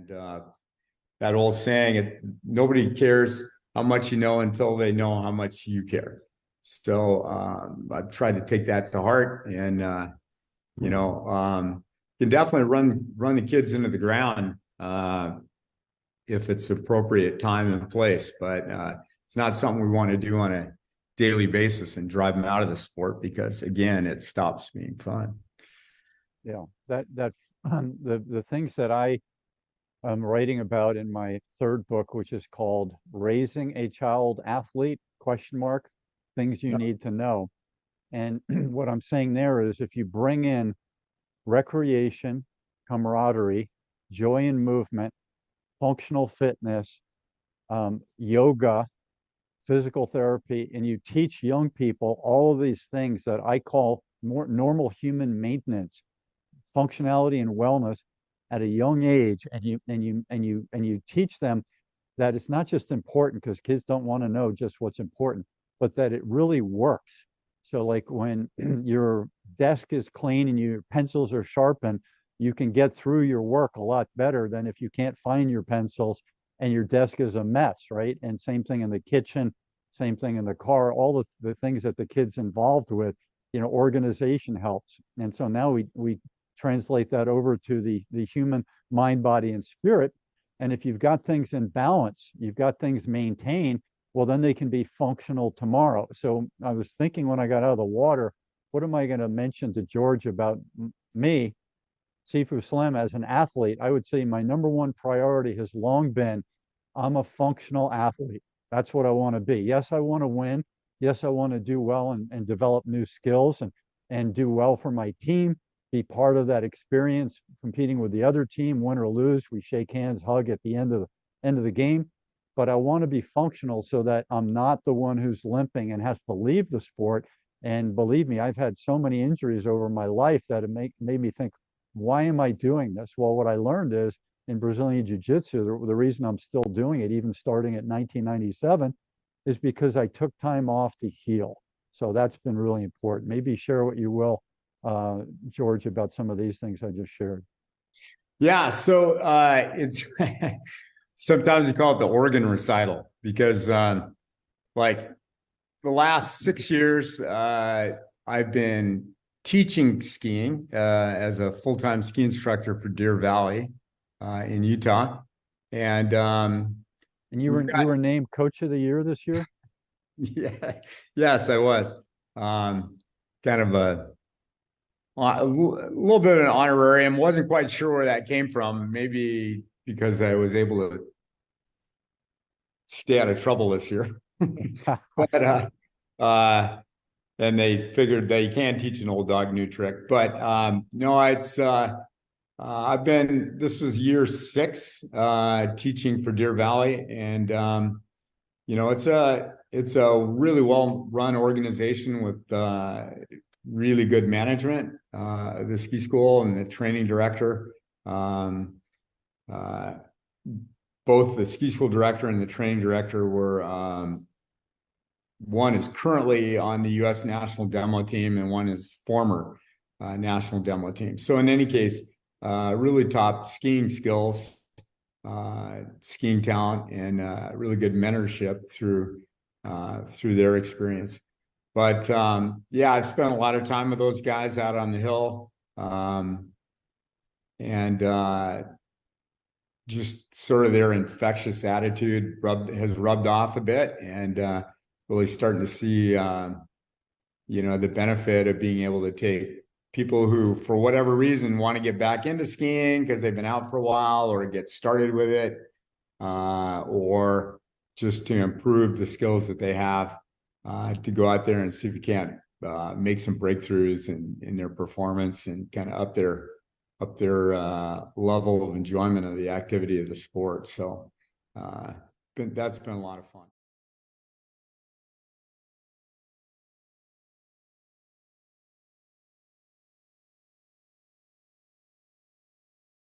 And that old saying, nobody cares how much you know until they know how much you care. So I've tried to take that to heart, and you can definitely run the kids into the ground if it's appropriate time and place, but it's not something we want to do on a daily basis and drive them out of the sport, because again, it stops being fun. Yeah, the things that I am writing about in my third book, which is called Raising a Child Athlete, ? Things you need to know. And what I'm saying there is, if you bring in recreation, camaraderie, joy in movement, functional fitness, yoga, physical therapy, and you teach young people all of these things that I call more normal human maintenance, functionality and wellness at a young age, and you teach them that it's not just important, because kids don't want to know just what's important, but that it really works. So like when your desk is clean and your pencils are sharpened, you can get through your work a lot better than if you can't find your pencils and your desk is a mess, right? And same thing in the kitchen, same thing in the car, all the things that the kid's involved with, organization helps. And so now we translate that over to the human mind, body, and spirit. And if you've got things in balance, you've got things maintained, well, then they can be functional tomorrow. So I was thinking when I got out of the water, what am I going to mention to George about me, Sifu Slim, as an athlete? I would say my number one priority has long been, I'm a functional athlete. That's what I want to be. Yes, I want to win. Yes, I want to do well and develop new skills and do well for my team, be part of that experience, competing with the other team, win or lose. We shake hands, hug at the end of the game. But I want to be functional so that I'm not the one who's limping and has to leave the sport. And believe me, I've had so many injuries over my life that it made me think, why am I doing this? Well, what I learned is, in Brazilian Jiu-Jitsu, the reason I'm still doing it, even starting at 1997, is because I took time off to heal. So that's been really important. Maybe share what you will, George, about some of these things I just shared. Yeah, so it's sometimes you call it the organ recital, because like the last 6 years, I've been teaching skiing as a full-time ski instructor for Deer Valley in Utah. And you were named Coach of the Year this year? Yeah, yes, I was. Kind of a little bit of an honorarium. Wasn't quite sure where that came from. Maybe because I was able to stay out of trouble this year. But and they figured they can teach an old dog new trick. But no, it's this was year 6 teaching for Deer Valley, and it's a really well-run organization with really good management, the ski school and the training director. Both the ski school director and the training director were, one is currently on the U.S. national demo team, and one is former national demo team. So in any case, really top skiing skills, skiing talent, and really good mentorship through their experience. But yeah, I've spent a lot of time with those guys out on the hill, and just sort of their infectious attitude has rubbed off a bit, and really starting to see the benefit of being able to take people who, for whatever reason, want to get back into skiing because they've been out for a while, or get started with it, or just to improve the skills that they have, to go out there and see if you can't make some breakthroughs in their performance, and kind of up their level of enjoyment of the activity of the sport. So that's been a lot of fun.